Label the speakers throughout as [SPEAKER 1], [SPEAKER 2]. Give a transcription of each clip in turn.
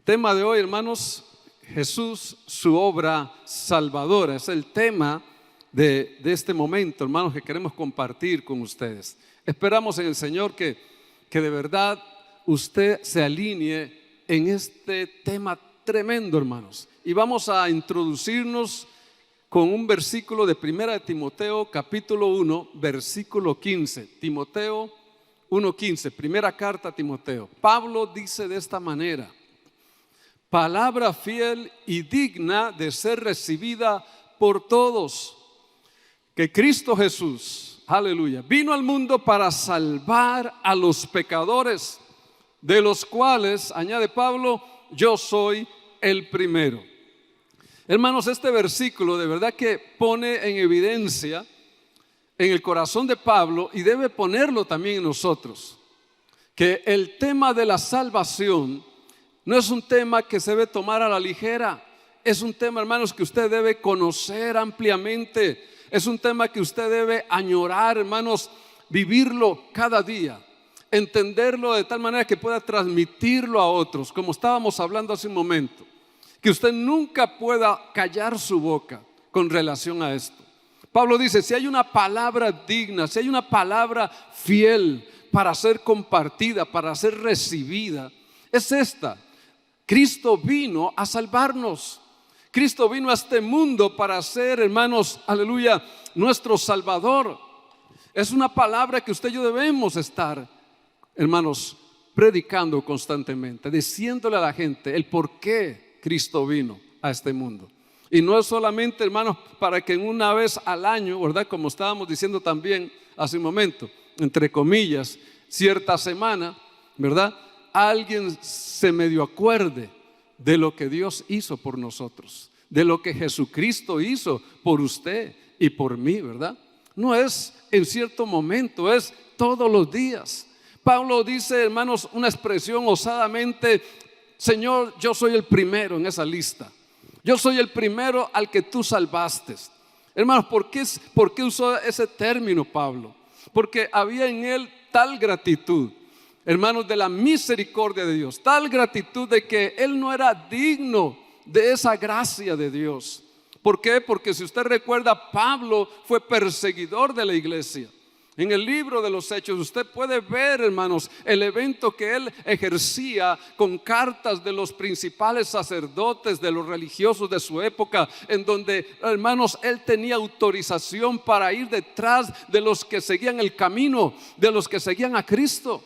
[SPEAKER 1] Tema de hoy, hermanos, Jesús, su obra salvadora. Es el tema de este momento, hermanos, que queremos compartir con ustedes. Esperamos en el Señor que de verdad usted se alinee en este tema tremendo, hermanos. Y vamos a introducirnos con un versículo de 1 de Timoteo, capítulo 1, versículo 15. Timoteo 1:15, primera carta a Timoteo. Pablo dice de esta manera: palabra fiel y digna de ser recibida por todos, que Cristo Jesús, aleluya, vino al mundo para salvar a los pecadores, de los cuales, añade Pablo, yo soy el primero. Hermanos, este versículo de verdad que pone en evidencia en el corazón de Pablo, y debe ponerlo también en nosotros, que el tema de la salvación no es un tema que se debe tomar a la ligera. Es un tema, hermanos, que usted debe conocer ampliamente. Es un tema que usted debe añorar, hermanos, vivirlo cada día, entenderlo de tal manera que pueda transmitirlo a otros, como estábamos hablando hace un momento. Que usted nunca pueda callar su boca con relación a esto. Pablo dice: si hay una palabra digna, si hay una palabra fiel para ser compartida, para ser recibida, es esta. Cristo vino a salvarnos. Cristo vino a este mundo para ser, hermanos, aleluya, nuestro Salvador. Es una palabra que usted y yo debemos estar, hermanos, predicando constantemente, diciéndole a la gente el por qué Cristo vino a este mundo. Y no es solamente, hermanos, para que una vez al año, ¿verdad? Como estábamos diciendo también hace un momento, entre comillas, cierta semana, ¿verdad? Alguien se medio acuerde de lo que Dios hizo por nosotros, de lo que Jesucristo hizo por usted y por mí, ¿verdad? No es en cierto momento, es todos los días. Pablo dice, hermanos, una expresión osadamente: Señor, yo soy el primero en esa lista. Yo soy el primero al que tú salvaste. Hermanos, ¿por qué usó ese término Pablo? Porque había en él tal gratitud, hermanos, de la misericordia de Dios, tal gratitud de que él no era digno de esa gracia de Dios. ¿Por qué? Porque si usted recuerda, Pablo fue perseguidor de la iglesia. En el libro de los Hechos usted puede ver, hermanos, el evento que él ejercía con cartas de los principales sacerdotes, de los religiosos de su época, en donde, hermanos, él tenía autorización para ir detrás de los que seguían el camino, de los que seguían a Cristo.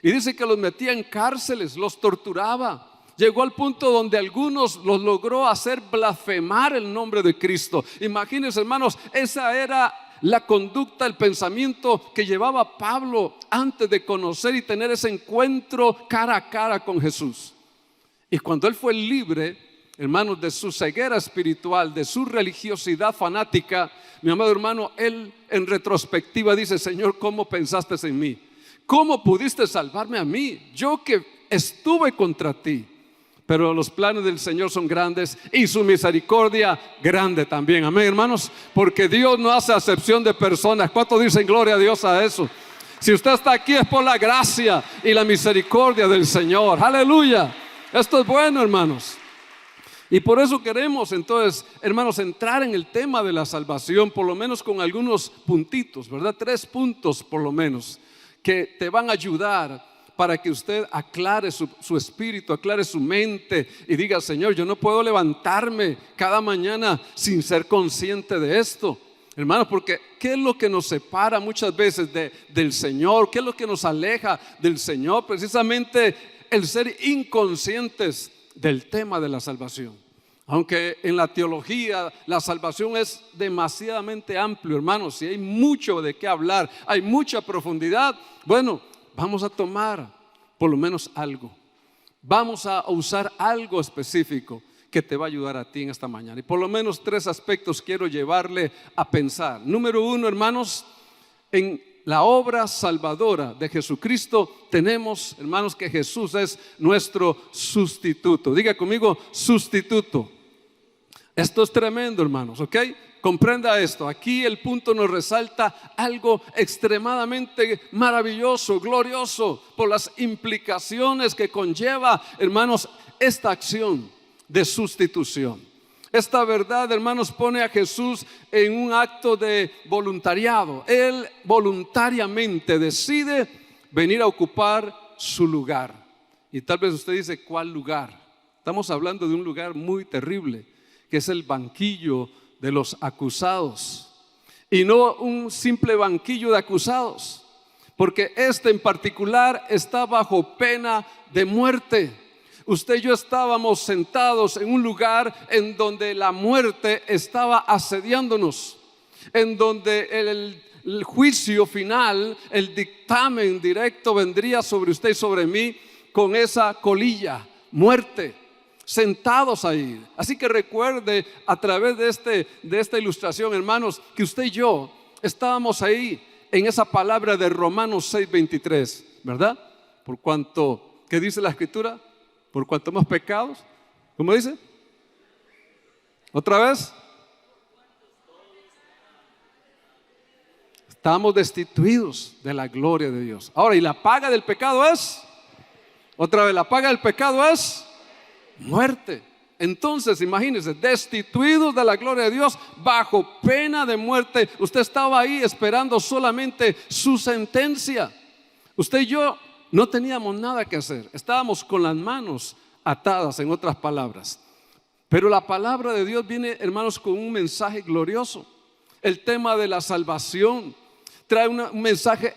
[SPEAKER 1] Y dice que los metía en cárceles, los torturaba. Llegó al punto donde algunos los logró hacer blasfemar el nombre de Cristo. Imagínense, hermanos, esa era la conducta, el pensamiento que llevaba Pablo antes de conocer y tener ese encuentro cara a cara con Jesús. Y cuando él fue libre, hermanos, de su ceguera espiritual, de su religiosidad fanática, mi amado hermano, él en retrospectiva dice: Señor, ¿cómo pensaste en mí? ¿Cómo pudiste salvarme a mí? Yo que estuve contra ti. Pero los planes del Señor son grandes y su misericordia grande también. Amén, hermanos, porque Dios no hace acepción de personas. ¿Cuántos dicen gloria a Dios a eso? Si usted está aquí es por la gracia y la misericordia del Señor. Aleluya. Esto es bueno, hermanos. Y por eso queremos entonces, hermanos, entrar en el tema de la salvación, por lo menos con algunos puntitos, ¿verdad? 3 puntos por lo menos, que te van a ayudar para que usted aclare su espíritu, aclare su mente y diga: Señor, yo no puedo levantarme cada mañana sin ser consciente de esto. Hermanos, porque ¿qué es lo que nos separa muchas veces del Señor? ¿Qué es lo que nos aleja del Señor? Precisamente el ser inconscientes del tema de la salvación. Aunque en la teología la salvación es demasiadamente amplio, hermanos, y hay mucho de qué hablar, hay mucha profundidad. Bueno, vamos a tomar por lo menos algo. Vamos a usar algo específico que te va a ayudar a ti en esta mañana. Y por lo menos 3 aspectos quiero llevarle a pensar. Número 1, hermanos, en la obra salvadora de Jesucristo tenemos, hermanos, que Jesús es nuestro sustituto. Diga conmigo: sustituto. Esto es tremendo, hermanos, ¿ok? Comprenda esto. Aquí el punto nos resalta algo extremadamente maravilloso, glorioso, por las implicaciones que conlleva, hermanos, esta acción de sustitución. Esta verdad, hermanos, pone a Jesús en un acto de voluntariado. Él voluntariamente decide venir a ocupar su lugar. Y tal vez usted dice, ¿cuál lugar? Estamos hablando de un lugar muy terrible, que es el banquillo de los acusados. Y no un simple banquillo de acusados, porque este en particular está bajo pena de muerte. Usted y yo estábamos sentados en un lugar en donde la muerte estaba asediándonos, en donde el juicio final, el dictamen directo vendría sobre usted y sobre mí con esa colilla, muerte, sentados ahí. Así que recuerde a través de esta ilustración, hermanos, que usted y yo estábamos ahí en esa palabra de Romanos 6:23, ¿verdad? Por cuanto, ¿qué dice la Escritura? Por cuanto hemos pecado, ¿cómo dice? ¿Otra vez? Estamos destituidos de la gloria de Dios. Ahora, ¿y la paga del pecado es? Otra vez, la paga del pecado es muerte. Entonces, imagínense, destituidos de la gloria de Dios, bajo pena de muerte. Usted estaba ahí esperando solamente su sentencia. Usted y yo no teníamos nada que hacer. Estábamos con las manos atadas, en otras palabras. Pero la palabra de Dios viene, hermanos, con un mensaje glorioso. El tema de la salvación trae un mensaje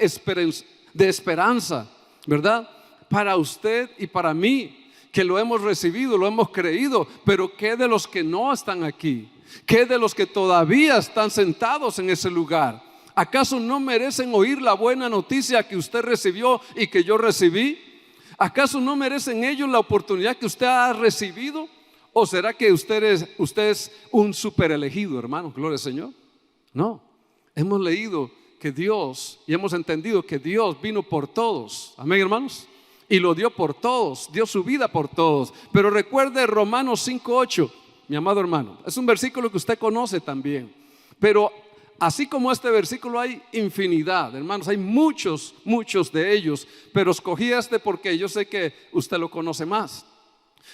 [SPEAKER 1] de esperanza, ¿verdad? Para usted y para mí, que lo hemos recibido, lo hemos creído. Pero ¿qué de los que no están aquí? ¿Qué de los que todavía están sentados en ese lugar? ¿Acaso no merecen oír la buena noticia que usted recibió y que yo recibí? ¿Acaso no merecen ellos la oportunidad que usted ha recibido? ¿O será que usted es un super elegido, hermano? Gloria al Señor. No, hemos leído que Dios, y hemos entendido que Dios vino por todos. Amén, hermanos. Y lo dio por todos, dio su vida por todos. Pero recuerde Romanos 5:8, mi amado hermano. Es un versículo que usted conoce también. Pero así como este versículo hay infinidad, hermanos, hay muchos de ellos, pero escogí este porque yo sé que usted lo conoce más.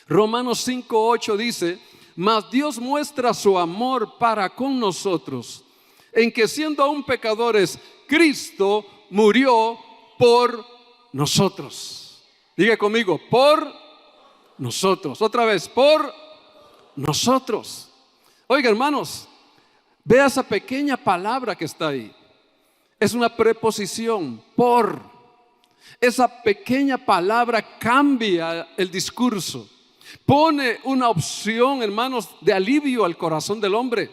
[SPEAKER 1] Romanos 5:8 dice: mas Dios muestra su amor para con nosotros, en que siendo aún pecadores, Cristo murió por nosotros. Diga conmigo, por nosotros. Otra vez, por nosotros. Oiga, hermanos, vea esa pequeña palabra que está ahí. Es una preposición, por. Esa pequeña palabra cambia el discurso. Pone una opción, hermanos, de alivio al corazón del hombre.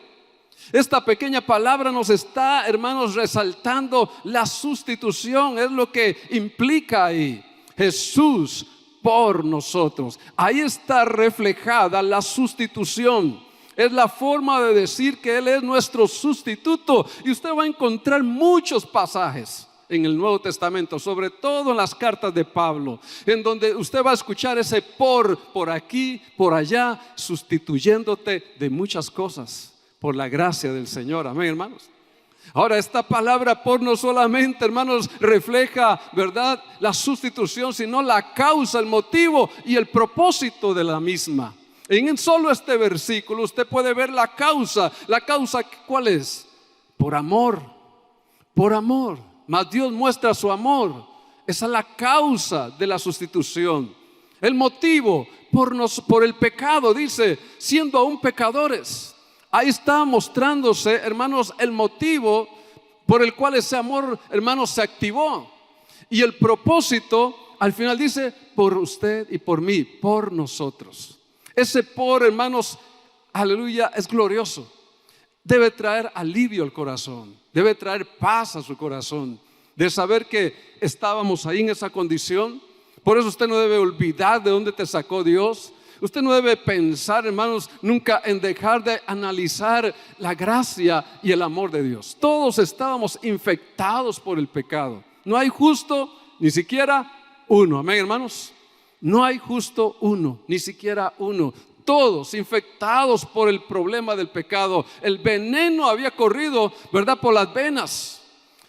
[SPEAKER 1] Esta pequeña palabra nos está, hermanos, resaltando la sustitución. Es lo que implica ahí. Jesús por nosotros. Ahí está reflejada la sustitución. Es la forma de decir que Él es nuestro sustituto. Y usted va a encontrar muchos pasajes en el Nuevo Testamento, sobre todo en las cartas de Pablo, en donde usted va a escuchar ese por aquí, por allá, sustituyéndote de muchas cosas por la gracia del Señor. Amén, hermanos. Ahora, esta palabra por no solamente, hermanos, refleja, ¿verdad?, la sustitución, sino la causa, el motivo y el propósito de la misma. En solo este versículo usted puede ver la causa. ¿La causa cuál es? Por amor, por amor. Mas Dios muestra su amor. Esa es la causa de la sustitución. El motivo por el pecado, dice, siendo aún pecadores. Ahí está mostrándose, hermanos, el motivo por el cual ese amor, hermanos, se activó. Y el propósito, al final dice, por usted y por mí, por nosotros. Ese por, hermanos, aleluya, es glorioso. Debe traer alivio al corazón, debe traer paz a su corazón, de saber que estábamos ahí en esa condición. Por eso usted no debe olvidar de dónde te sacó Dios. Usted no debe pensar, hermanos, nunca en dejar de analizar la gracia y el amor de Dios. Todos estábamos infectados por el pecado. No hay justo, ni siquiera uno. Amén, hermanos. No hay justo uno, ni siquiera uno. Todos infectados por el problema del pecado. El veneno había corrido, ¿verdad?, por las venas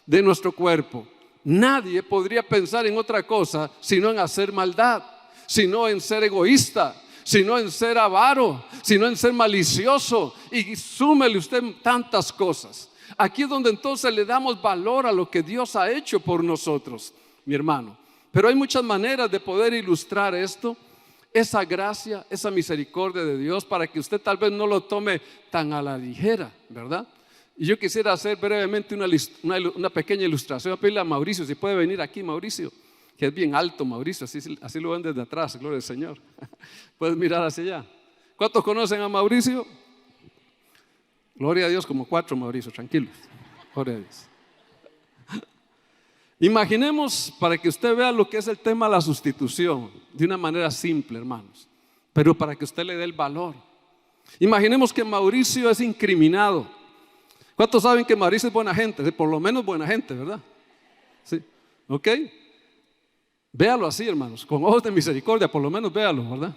[SPEAKER 1] de nuestro cuerpo. Nadie podría pensar en otra cosa sino en hacer maldad, sino en ser egoísta, sino en ser avaro, sino en ser malicioso, y súmele usted tantas cosas. Aquí es donde entonces le damos valor a lo que Dios ha hecho por nosotros, mi hermano. Pero hay muchas maneras de poder ilustrar esto, esa gracia, esa misericordia de Dios, para que usted tal vez no lo tome tan a la ligera, ¿verdad? Y yo quisiera hacer brevemente una pequeña ilustración. Voy a pedirle a Mauricio, si puede venir aquí, Mauricio, que es bien alto, Mauricio, así lo ven desde atrás, gloria al Señor. Puedes mirar hacia allá. ¿Cuántos conocen a Mauricio? Gloria a Dios, como 4, Mauricio, tranquilos. Gloria a Dios. Imaginemos, para que usted vea lo que es el tema de la sustitución, de una manera simple, hermanos, pero para que usted le dé el valor. Imaginemos que Mauricio es incriminado. ¿Cuántos saben que Mauricio es buena gente? Por lo menos buena gente, ¿verdad? Sí, ¿ok? Véalo así, hermanos, con ojos de misericordia, por lo menos véalo, ¿verdad?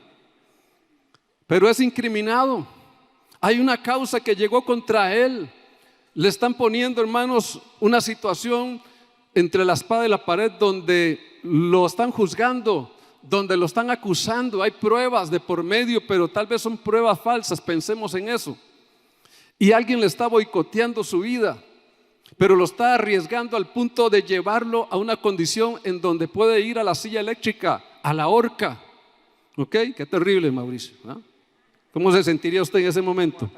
[SPEAKER 1] Pero es incriminado. Hay una causa que llegó contra él. Le están poniendo, hermanos, una situación entre la espada y la pared, donde lo están juzgando, donde lo están acusando. Hay pruebas de por medio, pero tal vez son pruebas falsas, pensemos en eso. Y alguien le está boicoteando su vida, pero lo está arriesgando al punto de llevarlo a una condición en donde puede ir a la silla eléctrica, a la horca. ¿Ok? Qué terrible, Mauricio, ¿no? ¿Cómo se sentiría usted en ese momento?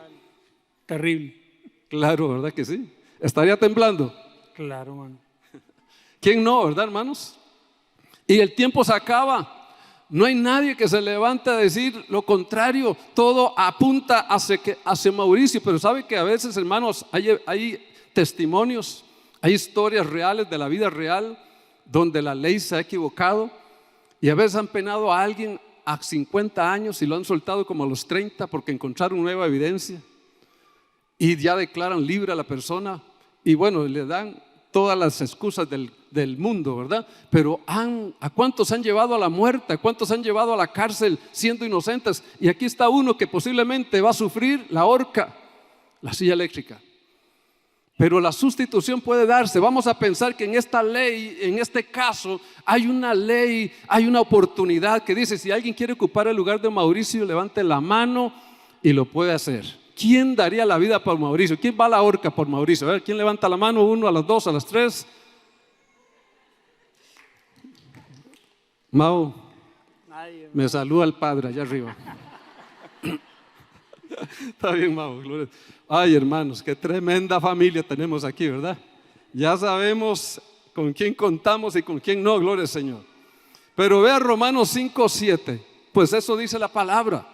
[SPEAKER 2] Terrible.
[SPEAKER 1] Claro, ¿verdad que sí? ¿Estaría temblando?
[SPEAKER 2] Claro, hermano.
[SPEAKER 1] ¿Quién no, verdad, hermanos? Y el tiempo se acaba. No hay nadie que se levante a decir lo contrario. Todo apunta hacia Mauricio. Pero sabe que a veces, hermanos, hay testimonios, hay historias reales de la vida real donde la ley se ha equivocado, y a veces han penado a alguien a 50 años y lo han soltado como a los 30 porque encontraron nueva evidencia, y ya declaran libre a la persona, y bueno, le dan todas las excusas del mundo, ¿verdad? Pero ¿a cuántos han llevado a la muerte? ¿A cuántos han llevado a la cárcel siendo inocentes? Y aquí está uno que posiblemente va a sufrir la horca, la silla eléctrica. Pero la sustitución puede darse. Vamos a pensar que en esta ley, en este caso, hay una ley, hay una oportunidad que dice: si alguien quiere ocupar el lugar de Mauricio, levante la mano y lo puede hacer. ¿Quién daría la vida por Mauricio? ¿Quién va a la horca por Mauricio? A ver, ¿quién levanta la mano? 1, a las 2, a las 3. Mau, me saluda el padre allá arriba. Está bien, Mau, gloria. Ay, hermanos, qué tremenda familia tenemos aquí, ¿verdad? Ya sabemos con quién contamos y con quién no, gloria al Señor. Pero vea Romanos 5:7, pues eso dice la palabra: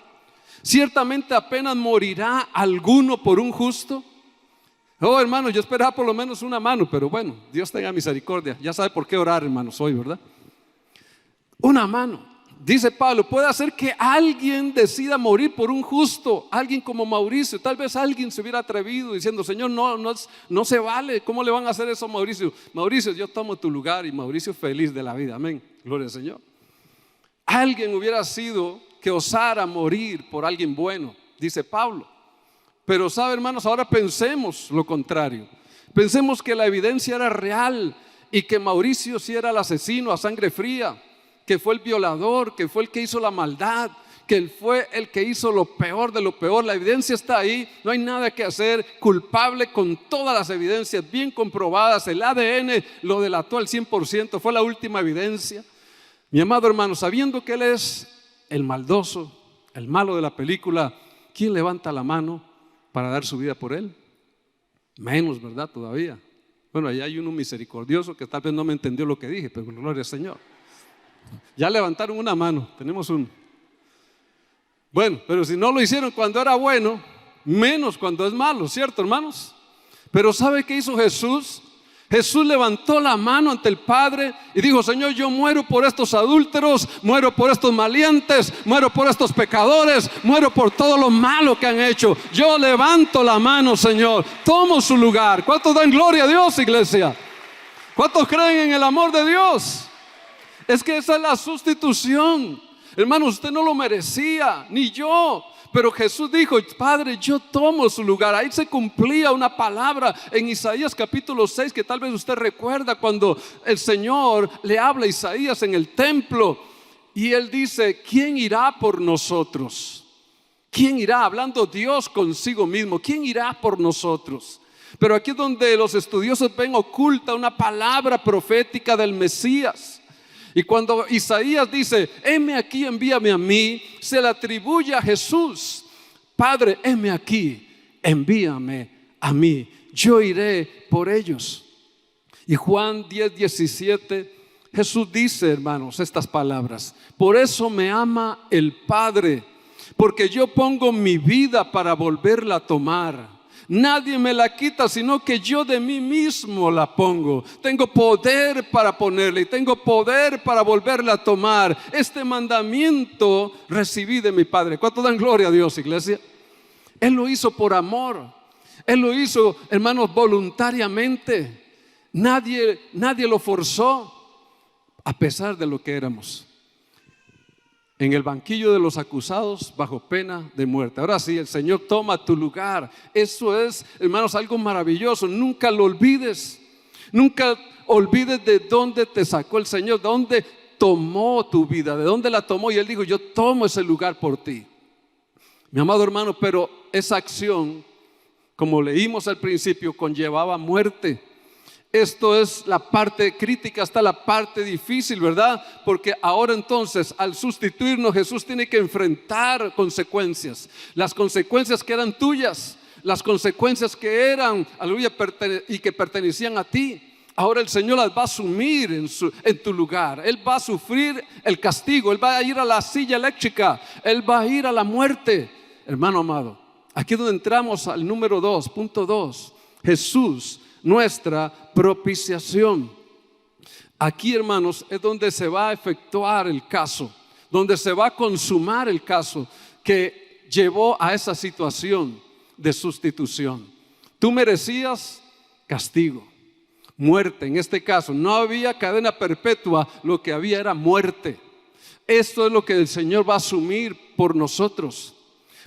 [SPEAKER 1] ciertamente apenas morirá alguno por un justo. Oh, hermanos, yo esperaba por lo menos una mano, pero bueno, Dios tenga misericordia. Ya sabe por qué orar, hermanos, hoy, ¿verdad? Una mano. Dice Pablo, puede hacer que alguien decida morir por un justo, alguien como Mauricio. Tal vez alguien se hubiera atrevido diciendo: Señor, no se vale, ¿cómo le van a hacer eso a Mauricio? Mauricio, yo tomo tu lugar, y Mauricio feliz de la vida, amén, gloria al Señor. Alguien hubiera sido que osara morir por alguien bueno, dice Pablo. Pero sabe, hermanos, ahora pensemos lo contrario. Pensemos que la evidencia era real y que Mauricio sí era el asesino a sangre fría, que fue el violador, que fue el que hizo la maldad, que él fue el que hizo lo peor de lo peor. La evidencia está ahí, no hay nada que hacer. Culpable con todas las evidencias bien comprobadas. El ADN lo delató al 100%, fue la última evidencia. Mi amado hermano, sabiendo que él es el maldoso, el malo de la película, ¿quién levanta la mano para dar su vida por él? Menos, ¿verdad? Todavía. Bueno, allá hay uno misericordioso que tal vez no me entendió lo que dije, pero gloria al Señor. Ya levantaron una mano, tenemos uno. Bueno, pero si no lo hicieron cuando era bueno, menos cuando es malo, ¿cierto, hermanos? Pero ¿sabe qué hizo Jesús? Jesús levantó la mano ante el Padre y dijo: Señor, yo muero por estos adúlteros, muero por estos maleantes, muero por estos pecadores, muero por todo lo malo que han hecho. Yo levanto la mano, Señor, tomo su lugar. ¿Cuántos dan gloria a Dios, iglesia? ¿Cuántos creen en el amor de Dios? Es que esa es la sustitución. Hermanos, usted no lo merecía, ni yo. Pero Jesús dijo: Padre, yo tomo su lugar. Ahí se cumplía una palabra en Isaías capítulo 6, que tal vez usted recuerda, cuando el Señor le habla a Isaías en el templo. Y él dice, ¿quién irá por nosotros? ¿Quién irá? Hablando Dios consigo mismo, ¿quién irá por nosotros? Pero aquí es donde los estudiosos ven oculta una palabra profética del Mesías. Y cuando Isaías dice, heme aquí, envíame a mí, se le atribuye a Jesús. Padre, heme aquí, envíame a mí, yo iré por ellos. Y Juan 10:17, Jesús dice, hermanos, estas palabras: por eso me ama el Padre, porque yo pongo mi vida para volverla a tomar. Nadie me la quita, sino que yo de mí mismo la pongo. Tengo poder para ponerla y tengo poder para volverla a tomar. Este mandamiento recibí de mi Padre. ¿Cuánto dan gloria a Dios, iglesia? Él lo hizo por amor. Él lo hizo, hermanos, voluntariamente. Nadie lo forzó, a pesar de lo que éramos. En el banquillo de los acusados, bajo pena de muerte. Ahora sí, el Señor toma tu lugar. Eso es, hermanos, algo maravilloso. Nunca lo olvides. Nunca olvides de dónde te sacó el Señor, de dónde tomó tu vida, de dónde la tomó. Y Él dijo, yo tomo ese lugar por ti. Mi amado hermano, pero esa acción, como leímos al principio, conllevaba muerte. Esto es la parte crítica, está la parte difícil, ¿verdad? Porque ahora entonces, al sustituirnos, Jesús tiene que enfrentar consecuencias. Las consecuencias que eran tuyas, las consecuencias que eran, aleluya, y que pertenecían a ti. Ahora el Señor las va a asumir en tu lugar. Él va a sufrir el castigo. Él va a ir a la silla eléctrica. Él va a ir a la muerte. Hermano amado, aquí es donde entramos al número 2, punto 2. Jesús, nuestra propiciación. Aquí, hermanos, es donde se va a efectuar el caso, donde se va a consumar el caso que llevó a esa situación de sustitución. Tú merecías castigo, muerte. En este caso no había cadena perpetua, lo que había era muerte. Esto es lo que el Señor va a asumir por nosotros.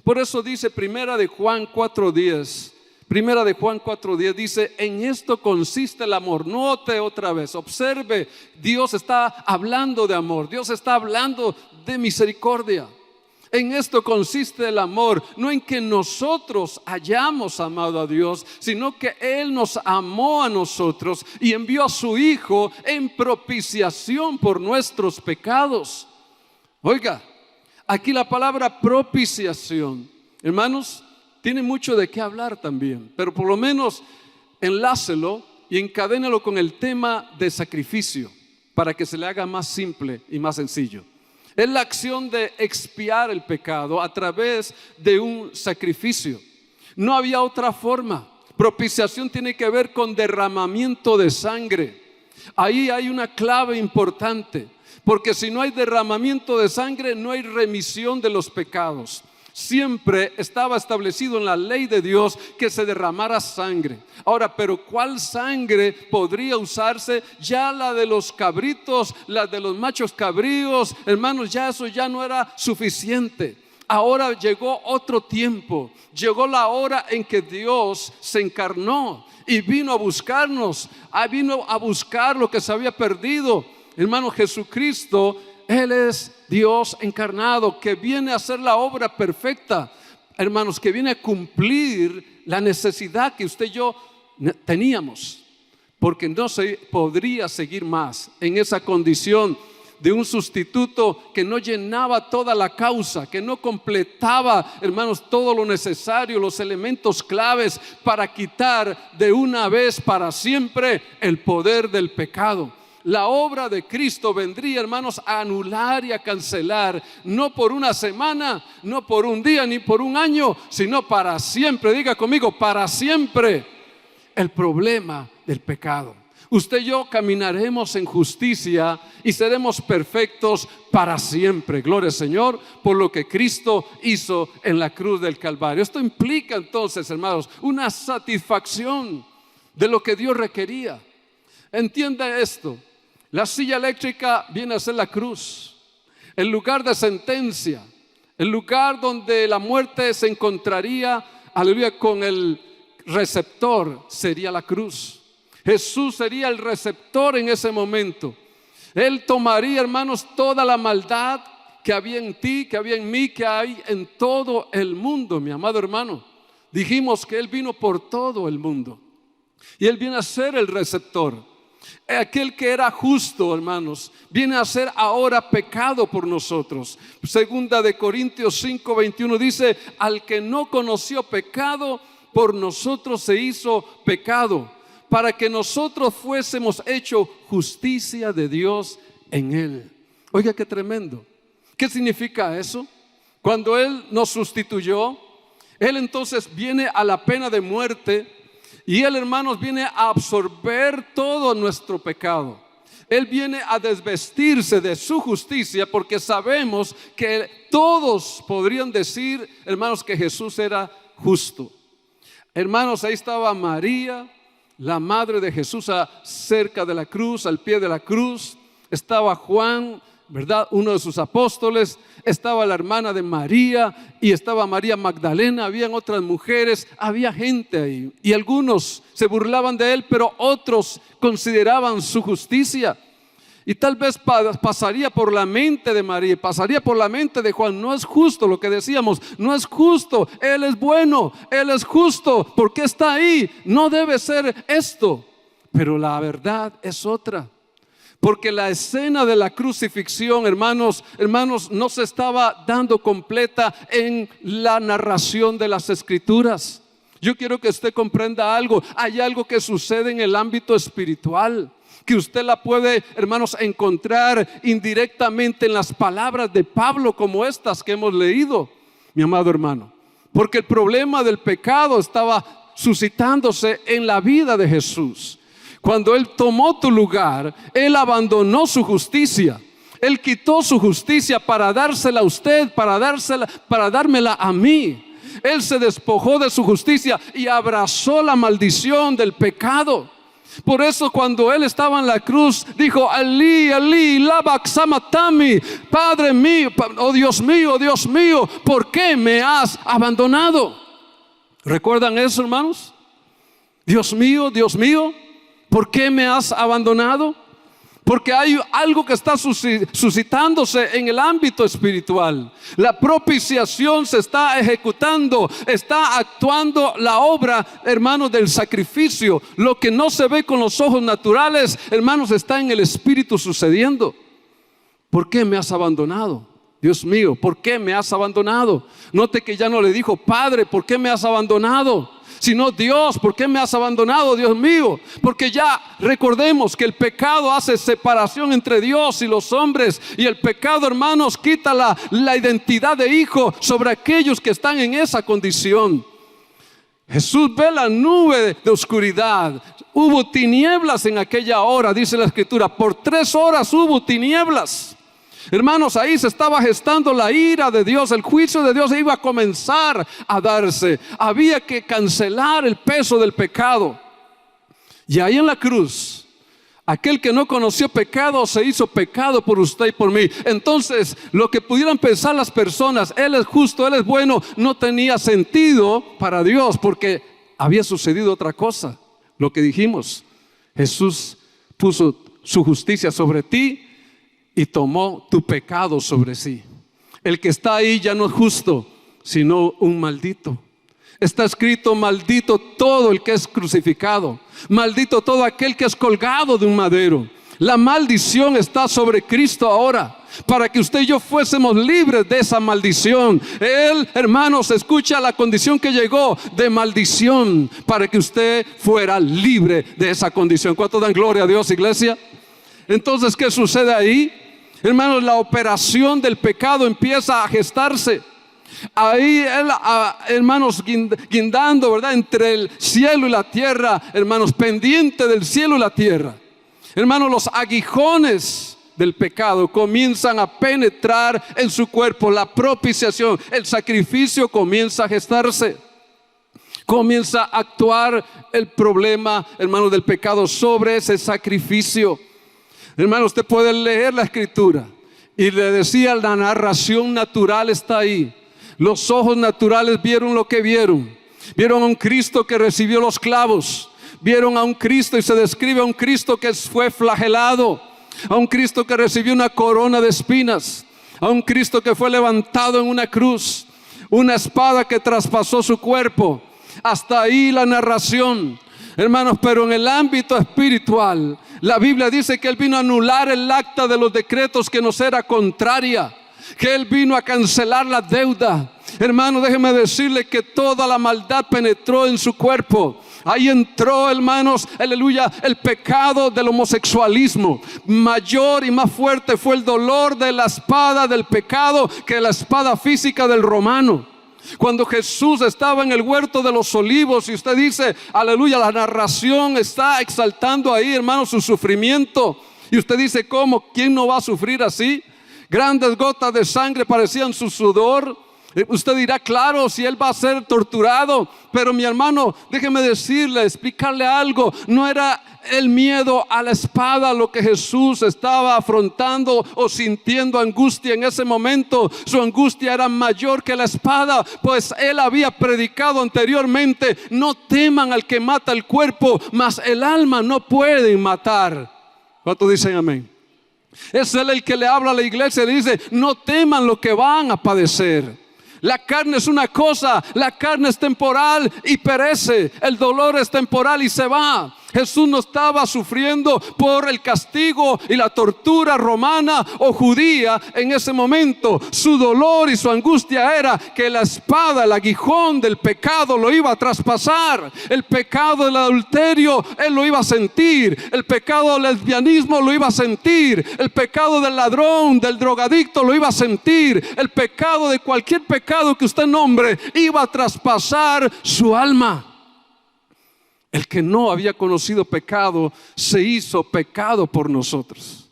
[SPEAKER 1] Por eso dice Primera de Juan 4:10. Primera de Juan 4:10 dice, en esto consiste el amor. Note otra vez, observe, Dios está hablando de amor, Dios está hablando de misericordia. En esto consiste el amor, no en que nosotros hayamos amado a Dios, sino que Él nos amó a nosotros y envió a su Hijo en propiciación por nuestros pecados. Oiga, aquí la palabra propiciación, hermanos, tiene mucho de qué hablar también, pero por lo menos enlácelo y encadénalo con el tema de sacrificio para que se le haga más simple y más sencillo. Es la acción de expiar el pecado a través de un sacrificio. No había otra forma. Propiciación tiene que ver con derramamiento de sangre. Ahí hay una clave importante, porque si no hay derramamiento de sangre, no hay remisión de los pecados. Siempre estaba establecido en la ley de Dios que se derramara sangre. Ahora, pero ¿cuál sangre podría usarse? Ya la de los cabritos, la de los machos cabríos, hermanos, ya eso ya no era suficiente. Ahora llegó otro tiempo, llegó la hora en que Dios se encarnó y vino a buscarnos, vino a buscar lo que se había perdido. Hermano, Jesucristo, Él es Dios encarnado, que viene a hacer la obra perfecta, hermanos, que viene a cumplir la necesidad que usted y yo teníamos, porque no se podría seguir más en esa condición de un sustituto que no llenaba toda la causa, que no completaba, hermanos, todo lo necesario, los elementos claves para quitar de una vez para siempre el poder del pecado. La obra de Cristo vendría, hermanos, a anular y a cancelar, no por una semana, no por un día, ni por un año, sino para siempre. Diga conmigo, para siempre, el problema del pecado. Usted y yo caminaremos en justicia y seremos perfectos para siempre. Gloria al Señor por lo que Cristo hizo en la cruz del Calvario. Esto implica entonces, hermanos, una satisfacción de lo que Dios requería. Entienda esto. La silla eléctrica viene a ser la cruz, el lugar de sentencia, el lugar donde la muerte se encontraría, aleluya, con el receptor sería la cruz. Jesús sería el receptor en ese momento. Él tomaría, hermanos, toda la maldad que había en ti, que había en mí, que hay en todo el mundo, mi amado hermano. Dijimos que Él vino por todo el mundo y Él viene a ser el receptor. Aquel que era justo, hermanos, viene a ser ahora pecado por nosotros. Segunda de Corintios 5:21 dice: al que no conoció pecado, por nosotros se hizo pecado, para que nosotros fuésemos hecho justicia de Dios en Él. Oiga, qué tremendo. ¿Qué significa eso? Cuando Él nos sustituyó, Él entonces viene a la pena de muerte y Él, hermanos, viene a absorber todo nuestro pecado. Él viene a desvestirse de su justicia, porque sabemos que todos podrían decir, hermanos, que Jesús era justo. Hermanos, ahí estaba María, la madre de Jesús, cerca de la cruz, al pie de la cruz. Estaba Juan, ¿verdad?, uno de sus apóstoles. Estaba la hermana de María y estaba María Magdalena. Habían otras mujeres, había gente ahí. Y algunos se burlaban de Él, pero otros consideraban su justicia. Y tal vez pasaría por la mente de María, pasaría por la mente de Juan: no es justo lo que decíamos, no es justo, Él es bueno, Él es justo, ¿por qué está ahí? No debe ser esto. Pero la verdad es otra. Porque la escena de la crucifixión, hermanos, no se estaba dando completa en la narración de las Escrituras. Yo quiero que usted comprenda algo. Hay algo que sucede en el ámbito espiritual, que usted la puede, hermanos, encontrar indirectamente en las palabras de Pablo, como estas que hemos leído, mi amado hermano. Porque el problema del pecado estaba suscitándose en la vida de Jesús. Cuando Él tomó tu lugar, Él abandonó su justicia. Él quitó su justicia para dársela a usted, para dármela a mí. Él se despojó de su justicia y abrazó la maldición del pecado. Por eso cuando Él estaba en la cruz, dijo: Elí, Elí, lama sabacthani, Padre mío, oh Dios mío, ¿por qué me has abandonado? ¿Recuerdan eso, hermanos? Dios mío, ¿por qué me has abandonado? Porque hay algo que está suscitándose en el ámbito espiritual. La propiciación se está ejecutando, está actuando la obra, hermanos, del sacrificio. Lo que no se ve con los ojos naturales, hermanos, está en el espíritu sucediendo. ¿Por qué me has abandonado? Dios mío, ¿por qué me has abandonado? Note que ya no le dijo: Padre, ¿por qué me has abandonado? Sino: Dios, ¿por qué me has abandonado, Dios mío? Porque ya recordemos que el pecado hace separación entre Dios y los hombres. Y el pecado, hermanos, quita la identidad de hijo sobre aquellos que están en esa condición. Jesús ve la nube de oscuridad. Hubo tinieblas en aquella hora, dice la Escritura. Por 3 horas hubo tinieblas. Hermanos, ahí se estaba gestando la ira de Dios. El juicio de Dios iba a comenzar a darse. Había que cancelar el peso del pecado. Y ahí en la cruz, aquel que no conoció pecado se hizo pecado por usted y por mí. Entonces, lo que pudieran pensar las personas: Él es justo, Él es bueno, no tenía sentido para Dios, porque había sucedido otra cosa. Lo que dijimos: Jesús puso su justicia sobre ti y tomó tu pecado sobre sí. El que está ahí ya no es justo, sino un maldito. Está escrito: maldito todo el que es crucificado, maldito todo aquel que es colgado de un madero. La maldición está sobre Cristo ahora, para que usted y yo fuésemos libres de esa maldición. Él, hermanos, escucha la condición que llegó de maldición, para que usted fuera libre de esa condición. ¿Cuánto dan gloria a Dios, iglesia? Entonces, ¿qué sucede ahí? Hermanos, la operación del pecado empieza a gestarse. Ahí Él, hermanos, guindando, ¿verdad?, entre el cielo y la tierra, hermanos, pendiente del cielo y la tierra. Hermanos, los aguijones del pecado comienzan a penetrar en su cuerpo. La propiciación, el sacrificio comienza a gestarse. Comienza a actuar el problema, hermanos, del pecado sobre ese sacrificio. Hermano, usted puede leer la Escritura y le decía: la narración natural está ahí. Los ojos naturales vieron lo que vieron. Vieron a un Cristo que recibió los clavos. Vieron a un Cristo, y se describe a un Cristo que fue flagelado. a un Cristo que recibió una corona de espinas, a un Cristo que fue levantado en una cruz, una espada que traspasó su cuerpo. Hasta ahí la narración, hermanos, pero en el ámbito espiritual, la Biblia dice que Él vino a anular el acta de los decretos que nos era contraria, que Él vino a cancelar la deuda. Hermano, déjeme decirle que toda la maldad penetró en su cuerpo. Ahí entró, hermanos, aleluya, el pecado del homosexualismo. Mayor y más fuerte fue el dolor de la espada del pecado que la espada física del romano. Cuando Jesús estaba en el huerto de los olivos, y usted dice, aleluya, la narración está exaltando ahí, hermanos, su sufrimiento. Y usted dice, ¿cómo? ¿Quién no va a sufrir así? Grandes gotas de sangre parecían su sudor. Usted dirá, claro, si Él va a ser torturado. Pero mi hermano, déjeme decirle, explicarle algo. No era el miedo a la espada lo que Jesús estaba afrontando o sintiendo angustia en ese momento. Su angustia era mayor que la espada, pues Él había predicado anteriormente: no teman al que mata el cuerpo, mas el alma no pueden matar. ¿Cuántos dicen amén? Es Él el que le habla a la iglesia y le dice: no teman lo que van a padecer. La carne es una cosa, la carne es temporal y perece. El dolor es temporal y se va. Jesús no estaba sufriendo por el castigo y la tortura romana o judía en ese momento. Su dolor y su angustia era que la espada, el aguijón del pecado lo iba a traspasar. El pecado del adulterio Él lo iba a sentir. El pecado del lesbianismo lo iba a sentir. El pecado del ladrón, del drogadicto lo iba a sentir. El pecado de cualquier pecado que usted nombre iba a traspasar su alma. El que no había conocido pecado se hizo pecado por nosotros.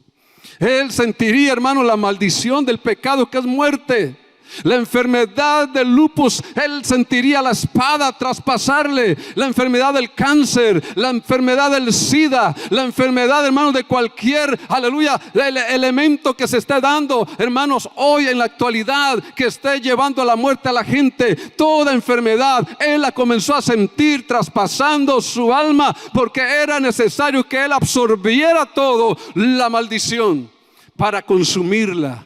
[SPEAKER 1] Él sentiría, hermano, la maldición del pecado, que es muerte. La enfermedad del lupus, Él sentiría la espada traspasarle. La enfermedad del cáncer, la enfermedad del SIDA, la enfermedad, hermanos, de cualquier, aleluya, el elemento que se esté dando, hermanos, hoy en la actualidad, que esté llevando a la muerte a la gente. Toda enfermedad Él la comenzó a sentir traspasando su alma, porque era necesario que Él absorbiera todo la maldición para consumirla,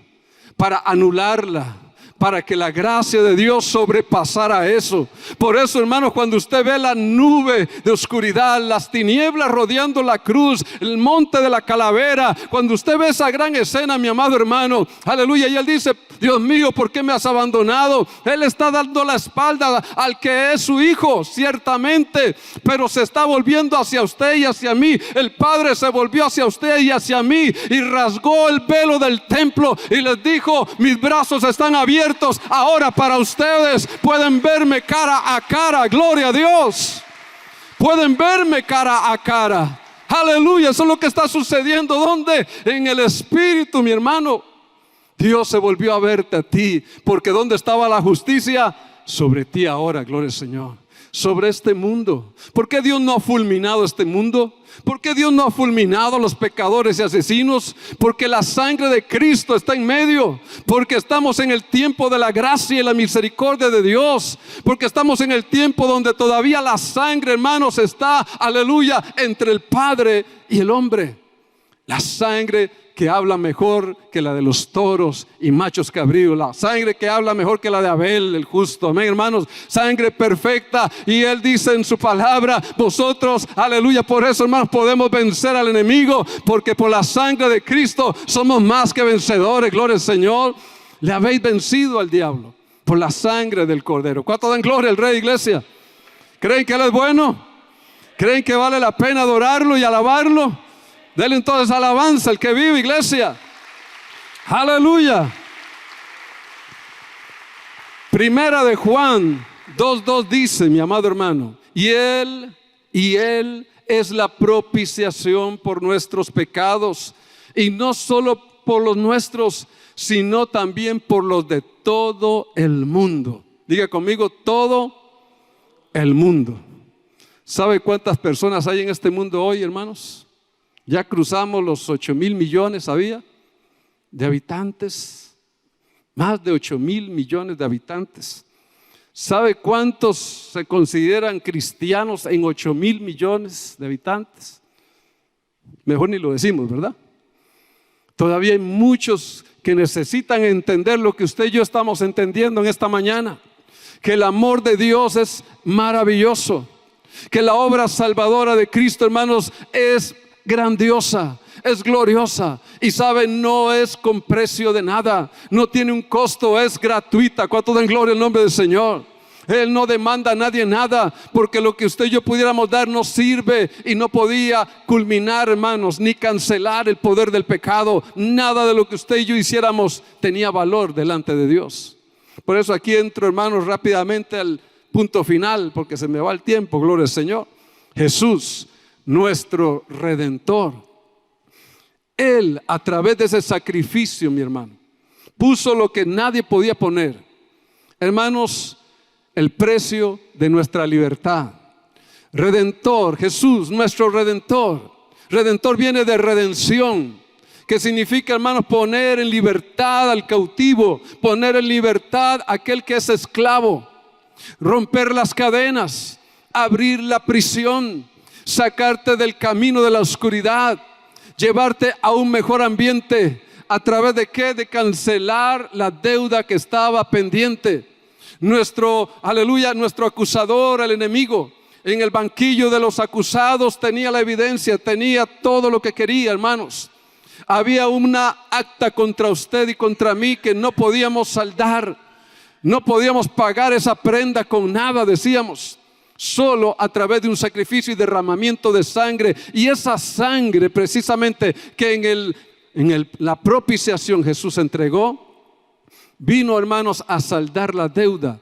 [SPEAKER 1] para anularla, para que la gracia de Dios sobrepasara eso. Por eso, hermanos, cuando usted ve la nube de oscuridad, las tinieblas rodeando la cruz, el monte de la calavera, cuando usted ve esa gran escena, mi amado hermano, aleluya, y Él dice: Dios mío, ¿por qué me has abandonado? Él está dando la espalda al que es su hijo, ciertamente, pero se está volviendo hacia usted y hacia mí. El Padre se volvió hacia usted y hacia mí y rasgó el velo del templo y les dijo: mis brazos están abiertos ahora para ustedes. Pueden verme cara a cara, gloria a Dios. Pueden verme cara a cara. Aleluya, eso es lo que está sucediendo. ¿Dónde? En el Espíritu, mi hermano. Dios se volvió a verte a ti, porque ¿dónde estaba la justicia? Sobre ti ahora, gloria al Señor. Sobre este mundo. ¿Por qué Dios no ha fulminado este mundo? ¿Por qué Dios no ha fulminado a los pecadores y asesinos? Porque la sangre de Cristo está en medio. Porque estamos en el tiempo de la gracia y la misericordia de Dios. Porque estamos en el tiempo donde todavía la sangre, hermanos, está, aleluya, entre el Padre y el hombre. La sangre que habla mejor que la de los toros y machos cabríos, la sangre que habla mejor que la de Abel el justo, amén, hermanos, sangre perfecta. Y Él dice en su palabra: vosotros, aleluya, por eso, hermanos, podemos vencer al enemigo, porque por la sangre de Cristo somos más que vencedores, gloria al Señor. Le habéis vencido al diablo por la sangre del Cordero. ¿Cuánto dan gloria al Rey, iglesia? ¿Creen que Él es bueno? ¿Creen que vale la pena adorarlo y alabarlo? Denle entonces alabanza al que vive, iglesia. Aleluya. Primera de Juan 2:2 dice, mi amado hermano: y Él es la propiciación por nuestros pecados, y no solo por los nuestros, sino también por los de todo el mundo. Diga conmigo: todo el mundo. ¿Sabe cuántas personas hay en este mundo hoy, hermanos? Ya cruzamos los 8,000 millones, ¿sabía? De habitantes. Más de 8,000 millones de habitantes. ¿Sabe cuántos se consideran cristianos en 8,000 millones de habitantes? Mejor ni lo decimos, ¿verdad? Todavía hay muchos que necesitan entender lo que usted y yo estamos entendiendo en esta mañana. Que el amor de Dios es maravilloso. Que la obra salvadora de Cristo, hermanos, es grandiosa, es gloriosa. Y saben, no es con precio de nada. No tiene un costo, es gratuita. ¿Cuánto dan gloria al nombre del Señor? Él no demanda a nadie nada, porque lo que usted y yo pudiéramos dar no sirve y no podía culminar, hermanos, ni cancelar el poder del pecado. Nada de lo que usted y yo hiciéramos tenía valor delante de Dios. Por eso aquí entro, hermanos, rápidamente al punto final, porque se me va el tiempo, gloria al Señor. Jesús, nuestro Redentor. Él, a través de ese sacrificio, mi hermano, puso lo que nadie podía poner. Hermanos, el precio de nuestra libertad. Redentor, Jesús, nuestro Redentor. Redentor viene de redención, que significa, hermanos, poner en libertad al cautivo, poner en libertad a aquel que es esclavo, romper las cadenas, abrir la prisión, sacarte del camino de la oscuridad, llevarte a un mejor ambiente. ¿A través de qué? De cancelar la deuda que estaba pendiente. Nuestro, aleluya, nuestro acusador, el enemigo, en el banquillo de los acusados tenía la evidencia, tenía todo lo que quería, hermanos. Había una acta contra usted y contra mí que no podíamos saldar, no podíamos pagar esa prenda con nada, decíamos, solo a través de un sacrificio y derramamiento de sangre. Y esa sangre precisamente que en la propiciación Jesús entregó, vino, hermanos, a saldar la deuda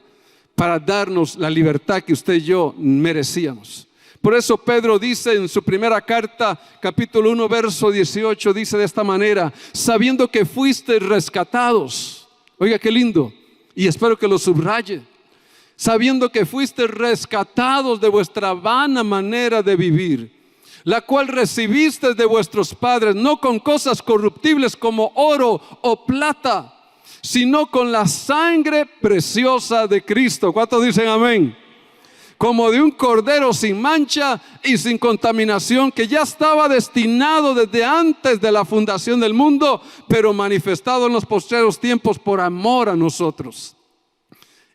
[SPEAKER 1] para darnos la libertad que usted y yo merecíamos. Por eso Pedro dice en su primera carta, capítulo 1, verso 18, dice de esta manera: sabiendo que fuisteis rescatados. Oiga qué lindo, y espero que lo subraye. Sabiendo que fuisteis rescatados de vuestra vana manera de vivir, la cual recibisteis de vuestros padres, no con cosas corruptibles como oro o plata, sino con la sangre preciosa de Cristo. ¿Cuántos dicen amén? Como de un cordero sin mancha y sin contaminación, que ya estaba destinado desde antes de la fundación del mundo, pero manifestado en los postreros tiempos por amor a nosotros.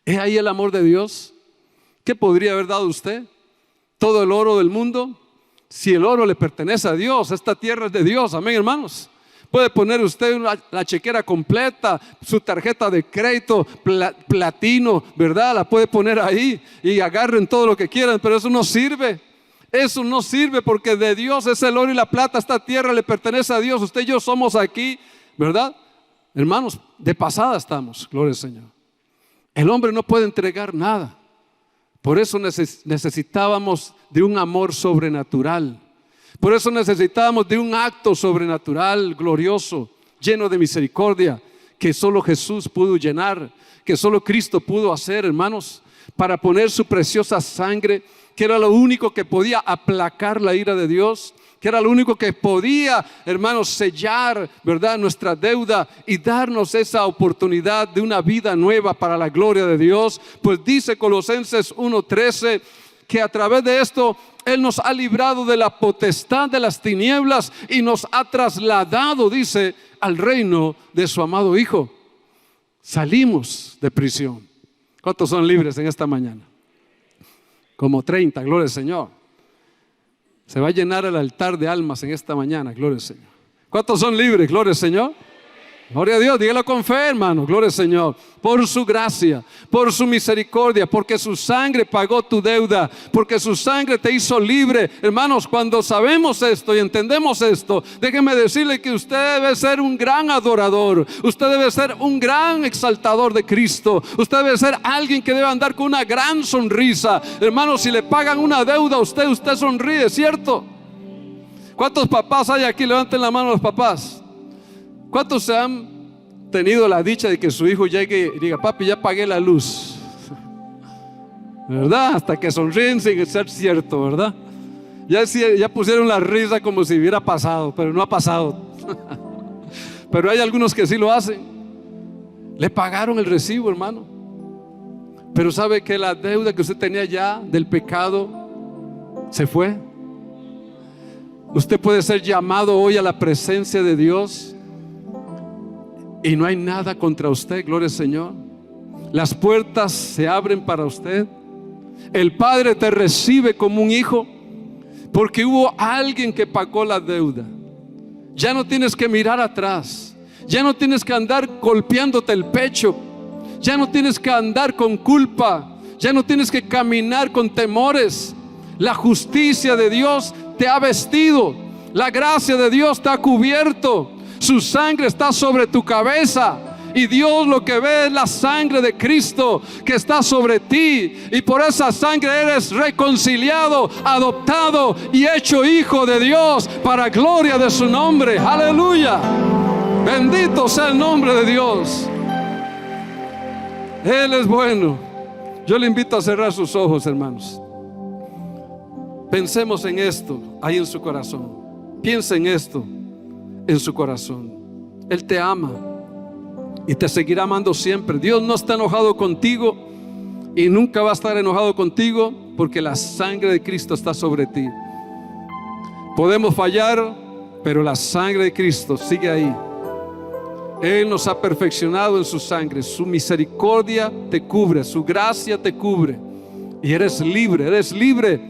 [SPEAKER 1] ¿Es ahí el amor de Dios? ¿Qué podría haber dado usted? ¿Todo el oro del mundo? Si el oro le pertenece a Dios, esta tierra es de Dios, amén, hermanos. Puede poner usted la chequera completa, su tarjeta de crédito, platino, ¿verdad? La puede poner ahí y agarren todo lo que quieran, pero eso no sirve. Eso no sirve, porque de Dios es el oro y la plata. Esta tierra le pertenece a Dios. Usted y yo somos aquí, ¿verdad? Hermanos, de pasada estamos, gloria al Señor. El hombre no puede entregar nada. Por eso necesitábamos de un amor sobrenatural. Por eso necesitábamos de un acto sobrenatural, glorioso, lleno de misericordia, que solo Jesús pudo llenar, que solo Cristo pudo hacer, hermanos, para poner su preciosa sangre, que era lo único que podía aplacar la ira de Dios, que era lo único que podía, hermanos, sellar, ¿verdad?, nuestra deuda y darnos esa oportunidad de una vida nueva para la gloria de Dios. Pues dice Colosenses 1:13 que a través de esto Él nos ha librado de la potestad de las tinieblas y nos ha trasladado, dice, al reino de su amado Hijo. Salimos de prisión. ¿Cuántos son libres en esta mañana? Como 30, gloria al Señor. Se va a llenar el altar de almas en esta mañana, gloria al Señor. ¿Cuántos son libres? Gloria al Señor. Gloria a Dios, dígalo con fe, hermano, gloria al Señor. Por su gracia, por su misericordia, porque su sangre pagó tu deuda, porque su sangre te hizo libre. Hermanos, cuando sabemos esto y entendemos esto, déjeme decirle que usted debe ser un gran adorador. Usted debe ser un gran exaltador de Cristo. Usted debe ser alguien que debe andar con una gran sonrisa. Hermanos, si le pagan una deuda a usted, usted sonríe, ¿cierto? ¿Cuántos papás hay aquí? Levanten la mano los papás. ¿Cuántos se han tenido la dicha de que su hijo llegue y diga: papi, ya pagué la luz? ¿Verdad? Hasta que sonríen sin ser cierto, ¿verdad? Ya pusieron la risa como si hubiera pasado, pero no ha pasado. Pero hay algunos que sí lo hacen. Le pagaron el recibo, hermano. Pero sabe que la deuda que usted tenía ya del pecado se fue. Usted puede ser llamado hoy a la presencia de Dios y no hay nada contra usted, gloria al Señor. Las puertas se abren para usted. El Padre te recibe como un hijo, porque hubo alguien que pagó la deuda. Ya no tienes que mirar atrás. Ya no tienes que andar golpeándote el pecho. Ya no tienes que andar con culpa. Ya no tienes que caminar con temores. La justicia de Dios te ha vestido. La gracia de Dios te ha cubierto. Su sangre está sobre tu cabeza. Y Dios lo que ve es la sangre de Cristo que está sobre ti. Y por esa sangre eres reconciliado, adoptado y hecho hijo de Dios para gloria de su nombre. Aleluya. Bendito sea el nombre de Dios. Él es bueno. Yo le invito a cerrar sus ojos, hermanos. Pensemos en esto ahí en su corazón. Piensa en esto en su corazón. Él te ama y te seguirá amando siempre. Dios no está enojado contigo y nunca va a estar enojado contigo, porque la sangre de Cristo está sobre ti. Podemos fallar, pero la sangre de Cristo sigue ahí. Él nos ha perfeccionado en su sangre. Su misericordia te cubre, su gracia te cubre, y eres libre. Eres libre,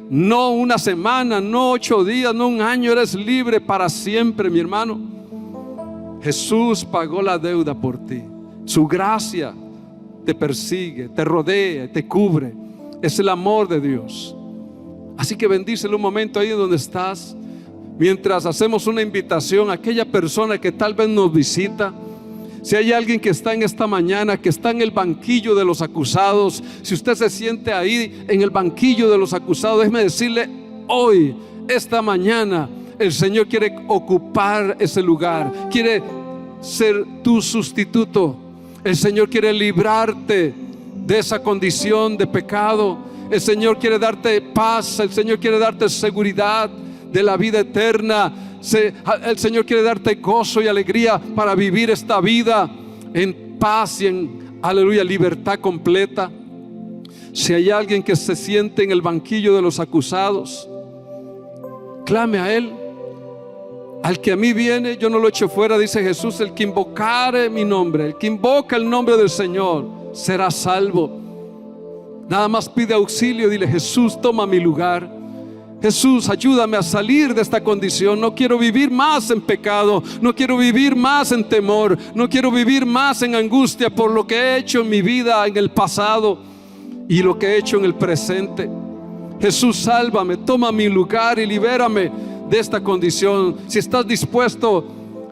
[SPEAKER 1] no una semana, no 8 días, no un año. Eres libre para siempre, mi hermano. Jesús pagó la deuda por ti. Su gracia te persigue, te rodea, te cubre. Es el amor de Dios. Así que bendícelo un momento ahí donde estás, mientras hacemos una invitación a aquella persona que tal vez nos visita. Si hay alguien que está en esta mañana, que está en el banquillo de los acusados, si usted se siente ahí en el banquillo de los acusados, déjeme decirle, hoy, esta mañana, el Señor quiere ocupar ese lugar, quiere ser tu sustituto. El Señor quiere librarte de esa condición de pecado. El Señor quiere darte paz, el Señor quiere darte seguridad de la vida eterna. El Señor quiere darte gozo y alegría para vivir esta vida en paz y en, aleluya, libertad completa. Si hay alguien que se siente en el banquillo de los acusados, clame a Él. Al que a mí viene, yo no lo echo fuera, dice Jesús. El que invocare mi nombre, el que invoca el nombre del Señor, será salvo. Nada más pide auxilio, dile: Jesús, toma mi lugar. Jesús, ayúdame a salir de esta condición. No quiero vivir más en pecado, no quiero vivir más en temor, no quiero vivir más en angustia por lo que he hecho en mi vida en el pasado y lo que he hecho en el presente. Jesús, sálvame, toma mi lugar y libérame de esta condición. Si estás dispuesto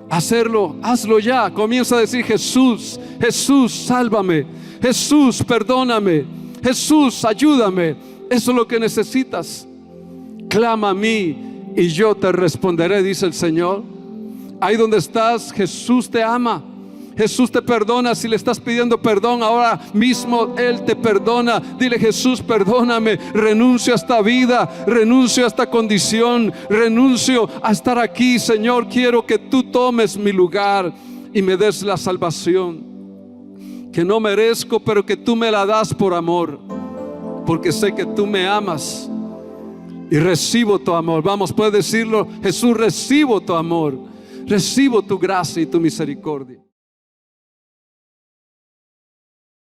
[SPEAKER 1] a hacerlo, hazlo ya. Comienza a decir: Jesús, Jesús, sálvame. Jesús, perdóname. Jesús, ayúdame. Eso es lo que necesitas. Clama a mí y yo te responderé, dice el Señor. Ahí donde estás, Jesús te ama. Jesús te perdona. Si le estás pidiendo perdón ahora mismo, Él te perdona. Dile: Jesús, perdóname. Renuncio a esta vida, renuncio a esta condición, renuncio a estar aquí. Señor, quiero que tú tomes mi lugar y me des la salvación que no merezco, pero que tú me la das por amor, porque sé que tú me amas y recibo tu amor. Vamos, puedes decirlo: Jesús, recibo tu amor, recibo tu gracia y tu misericordia.